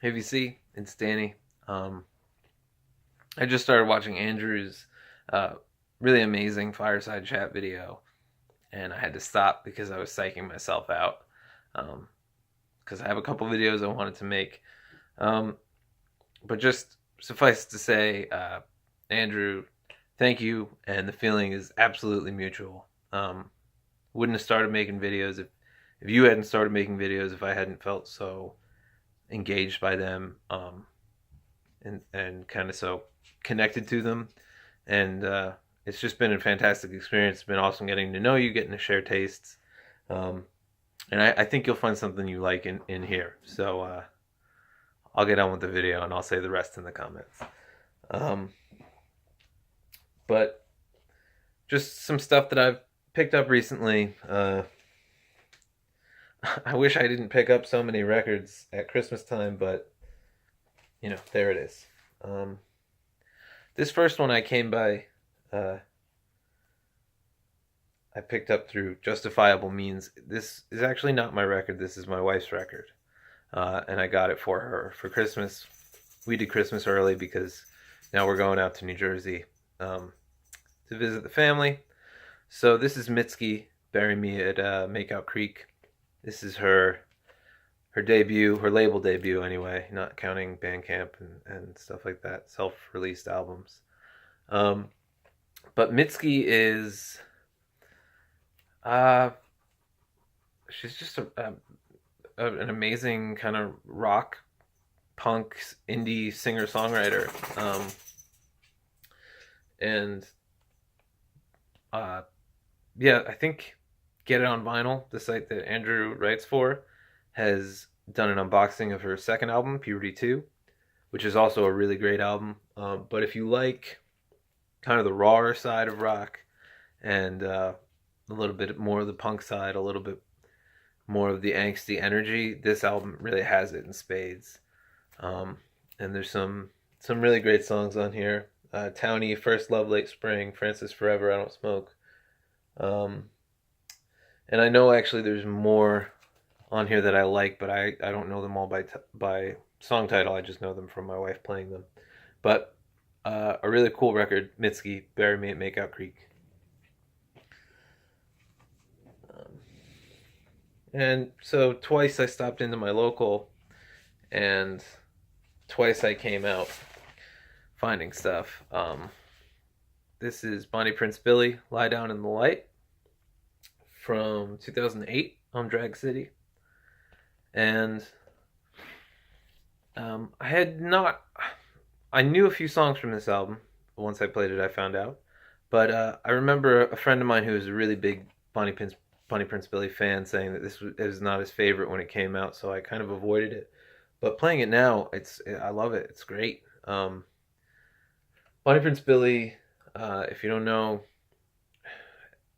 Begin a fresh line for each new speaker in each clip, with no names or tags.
Hey VC, it's Danny. I just started watching Andrew's uh, really amazing fireside chat video, and I had to stop because I was psyching myself out. Because I have a couple videos I wanted to make. Um, but just suffice to say, Andrew, thank you, and the feeling is absolutely mutual. Wouldn't have started making videos if you hadn't started making videos, if I hadn't felt so engaged by them. And kind of so connected to them. And it's just been a fantastic experience. It's been awesome getting to know you, getting to share tastes. Um, and I think you'll find something you like in here. So I'll get on with the video and I'll say the rest in the comments. Um, but just some stuff that I've picked up recently. I wish I didn't pick up so many records at Christmas time, but there it is. This first one I came by, uh, I picked up through justifiable means. This is actually not my record. This is my wife's record, and I got it for her for Christmas. We did Christmas early because now we're going out to New Jersey to visit the family. So this is Mitsuki, Bury Me at Makeout Creek. This is her debut, her label debut anyway, not counting Bandcamp and stuff like that, self-released albums. But Mitsuki is, uh, she's just an amazing kind of rock, punk, indie singer-songwriter. And yeah, I think Get It on Vinyl, the site that Andrew writes for, has done an unboxing of her second album, Puberty 2, which is also a really great album. But if you like kind of the rawer side of rock and a little bit more of the punk side, a little bit more of the angsty energy, this album really has it in spades. And there's some really great songs on here. Townie, First Love, Late Spring, Francis Forever, I Don't Smoke. And I know actually there's more on here that I like, but I don't know them all by song title. I just know them from my wife playing them. But a really cool record, Mitsuki, Bury Me at Makeout Creek. And so twice I stopped into my local, and twice I came out finding stuff. This is Bonnie Prince Billy, Lie Down in the Light, from 2008 on Drag City. And I knew a few songs from this album. Once I played it, I found out. But I remember a friend of mine who was a really big Bonnie Prince Billy fan saying that this was not his favorite when it came out, so I kind of avoided it. But playing it now, I love it. It's great. Bonnie Prince Billy, if you don't know,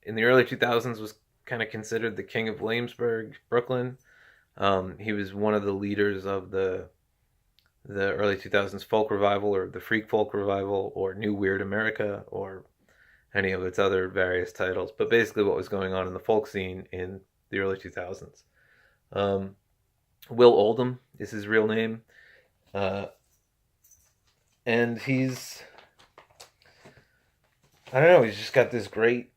in the early 2000s was kind of considered the king of Williamsburg, Brooklyn. He was one of the leaders of the early 2000s folk revival, or the freak folk revival, or New Weird America, or any of its other various titles. But basically what was going on in the folk scene in the early 2000s. Will Oldham is his real name. And I don't know, he's just got this great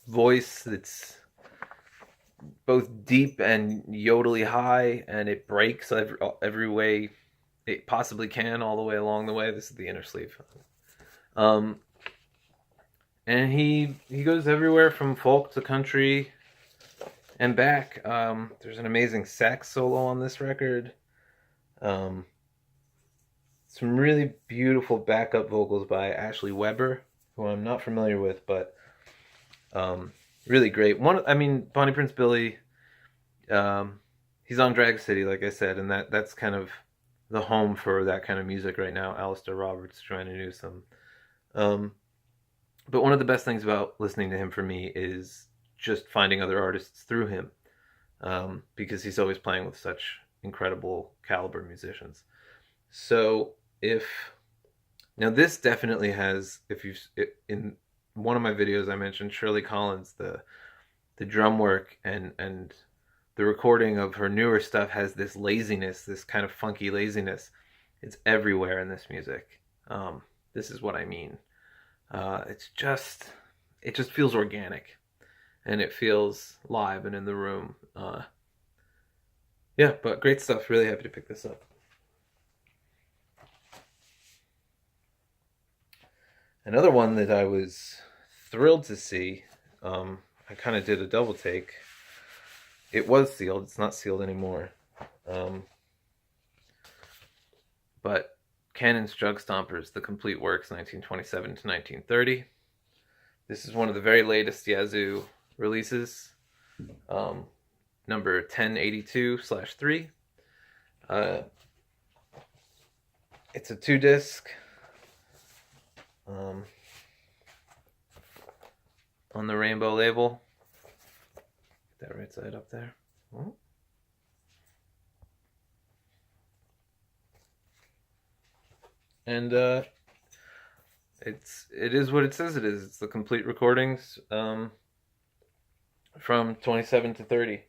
voice that's both deep and yodely high, and it breaks every way it possibly can, all the way along the way. This is the inner sleeve. And he goes everywhere from folk to country and back. There's an amazing sax solo on this record. Some really beautiful backup vocals by Ashley Weber, who I'm not familiar with, but really great. Bonnie Prince Billy, he's on Drag City, like I said, and that's kind of the home for that kind of music right now. Alistair Roberts trying to do some. But one of the best things about listening to him for me is just finding other artists through him, because he's always playing with such incredible caliber musicians. So now this definitely has, in one of my videos I mentioned Shirley Collins, the drum work and the recording of her newer stuff has this laziness, this kind of funky laziness. It's everywhere in this music. This is what I mean. It just feels organic, and it feels live and in the room. Yeah, but great stuff. Really happy to pick this up. Another one that I was thrilled to see. I kind of did a double take. It was sealed. It's not sealed anymore. But Canons Jug Stompers, The Complete Works, 1927 to 1930. This is one of the very latest Yazoo releases, number 1082/3. It's a 2-disc. On the Rainbow label. Get that right side up there. Oh. And it is what it says it is. It's the complete recordings from 27 to 30.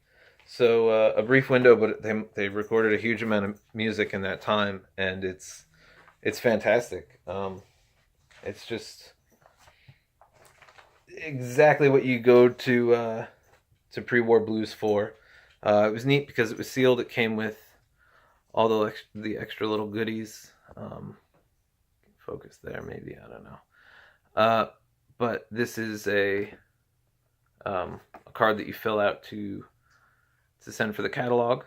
So a brief window, but they recorded a huge amount of music in that time, and it's fantastic. It's just exactly what you go to Prewar Blues for. It was neat because it was sealed. It came with all the extra little goodies. Focus there, maybe, I don't know. But this is a card that you fill out to send for the catalog,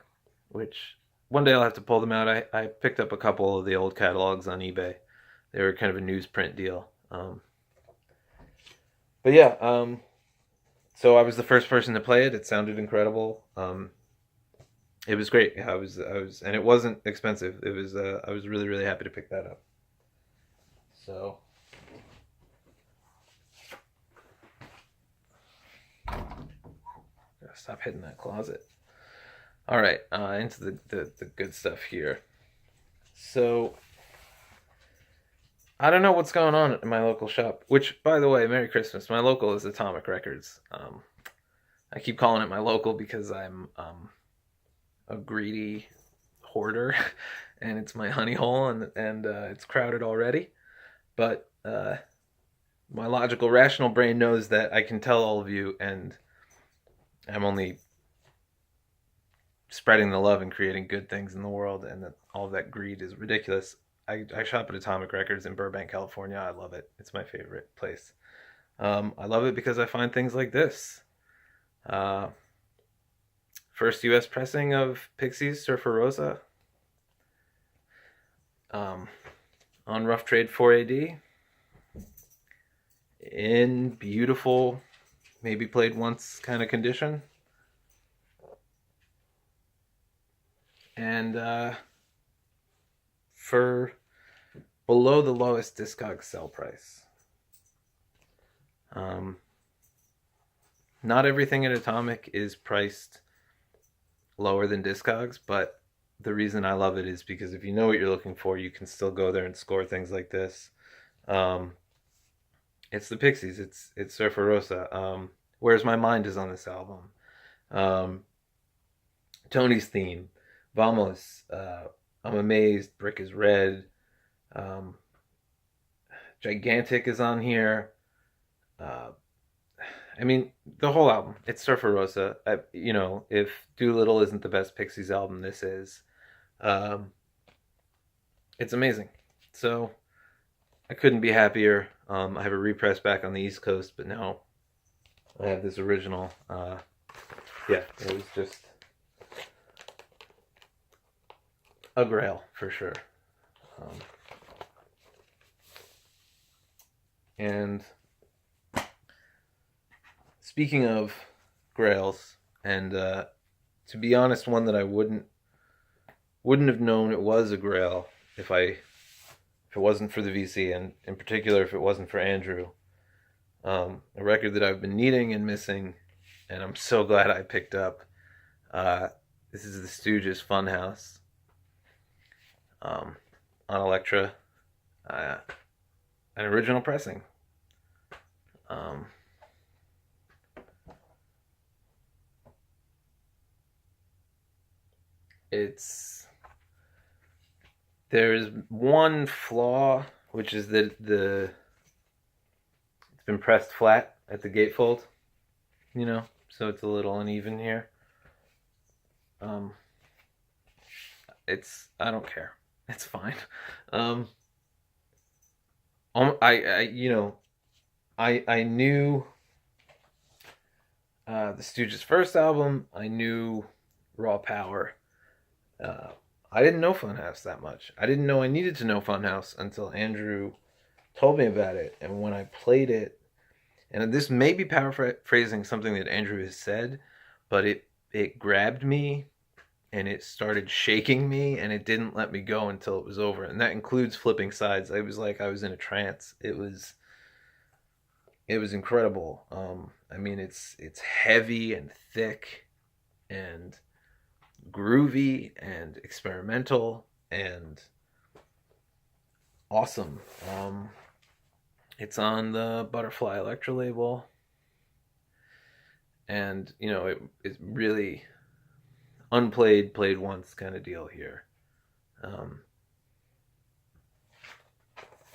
which one day I'll have to pull them out. I picked up a couple of the old catalogs on eBay. They were kind of a newsprint deal. But yeah, so I was the first person to play it. It sounded incredible. It was great. I was, and it wasn't expensive. It was. I was really, really happy to pick that up. So, gotta stop hitting that closet. All right, into the good stuff here. So, I don't know what's going on in my local shop. Which, by the way, Merry Christmas. My local is Atomic Records. I keep calling it my local because I'm a greedy hoarder, and it's my honey hole, and it's crowded already. But my logical, rational brain knows that I can tell all of you, and I'm only spreading the love and creating good things in the world, and that all of that greed is ridiculous. I shop at Atomic Records in Burbank, California. I love it. It's my favorite place. I love it because I find things like this. First U.S. pressing of Pixies Surfer Rosa. On Rough Trade 4AD. In beautiful, maybe played once kind of condition. And for below the lowest Discogs sell price. Not everything at Atomic is priced lower than Discogs, but the reason I love it is because if you know what you're looking for, you can still go there and score things like this. It's the Pixies. It's Surfer Rosa. Where's My Mind is on this album. Tony's Theme. Vamos. I'm Amazed. Brick is Red. Gigantic is on here. I mean, the whole album. It's Surfer Rosa. If Doolittle isn't the best Pixies album, this is. It's amazing. So, I couldn't be happier. I have a repress back on the East Coast, but now I have this original. Yeah, it was just a grail for sure. And speaking of grails, and to be honest, one that I wouldn't have known it was a grail if it wasn't for the VC, and in particular if it wasn't for Andrew. A record that I've been needing and missing, and I'm so glad I picked up. This is the Stooges Funhouse on Elektra, an original pressing. it's there's one flaw, which is that it's been pressed flat at the gatefold, so it's a little uneven here. I don't care. It's fine. Um, I knew the Stooges' first album. I knew Raw Power. I didn't know Funhouse that much. I didn't know I needed to know Funhouse until Andrew told me about it. And when I played it, and this may be paraphrasing something that Andrew has said, but it grabbed me and it started shaking me and it didn't let me go until it was over. And that includes flipping sides. I was like I was in a trance. It was incredible. I mean, it's heavy and thick and groovy and experimental and awesome. It's on the Butterfly Electra label, and it's really unplayed, played once kind of deal here.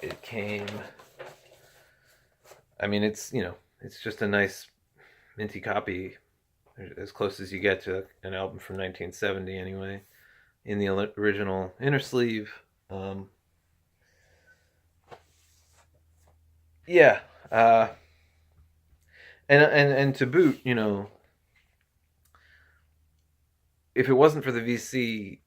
It came. I mean, it's just a nice minty copy, as close as you get to an album from 1970 anyway, in the original inner sleeve. Yeah. And to boot, if it wasn't for the VC,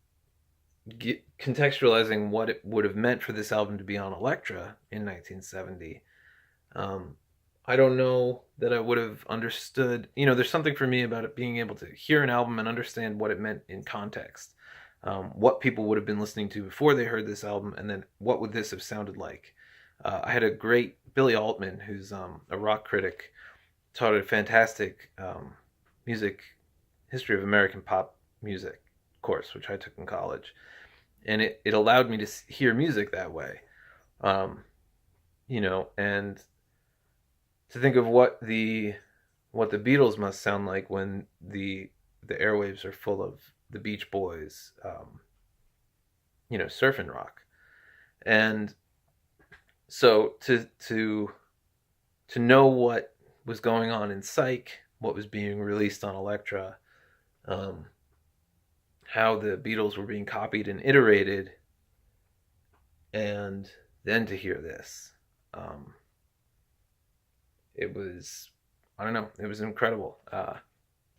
contextualizing what it would have meant for this album to be on Elektra in 1970, I don't know that I would have understood. There's something for me about it being able to hear an album and understand what it meant in context. What people would have been listening to before they heard this album, and then what would this have sounded like. I had a great Billy Altman, who's a rock critic, taught a fantastic music history of American pop music course, which I took in college, and it allowed me to hear music that way, and to think of what the Beatles must sound like when the airwaves are full of the Beach Boys, surfing rock, and so to know what was going on in Psych, what was being released on Elektra, how the Beatles were being copied and iterated, and then to hear this, it was, I don't know, it was incredible.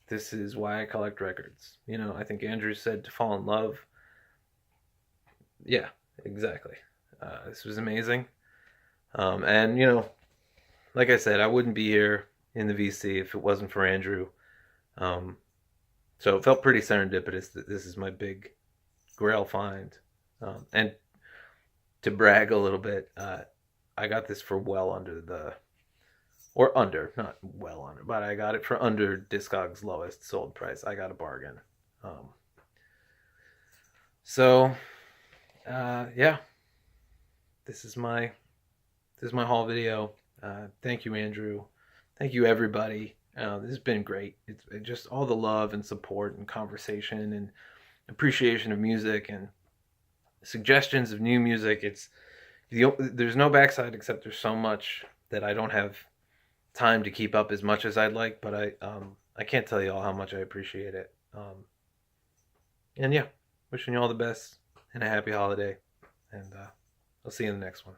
This is why I collect records. I think Andrew said to fall in love. Yeah, exactly. This was amazing. And like I said, I wouldn't be here in the VC if it wasn't for Andrew. So it felt pretty serendipitous that this is my big Grail find. And to brag a little bit, I got this for well under not well under, but I got it for under Discog's lowest sold price. I got a bargain. Yeah, this is my haul video. Thank you, Andrew. Thank you, everybody. This has been great. It's just all the love and support and conversation and appreciation of music and suggestions of new music. There's no backside except there's so much that I don't have time to keep up as much as I'd like, but I can't tell you all how much I appreciate it. And yeah, wishing you all the best and a happy holiday, and I'll see you in the next one.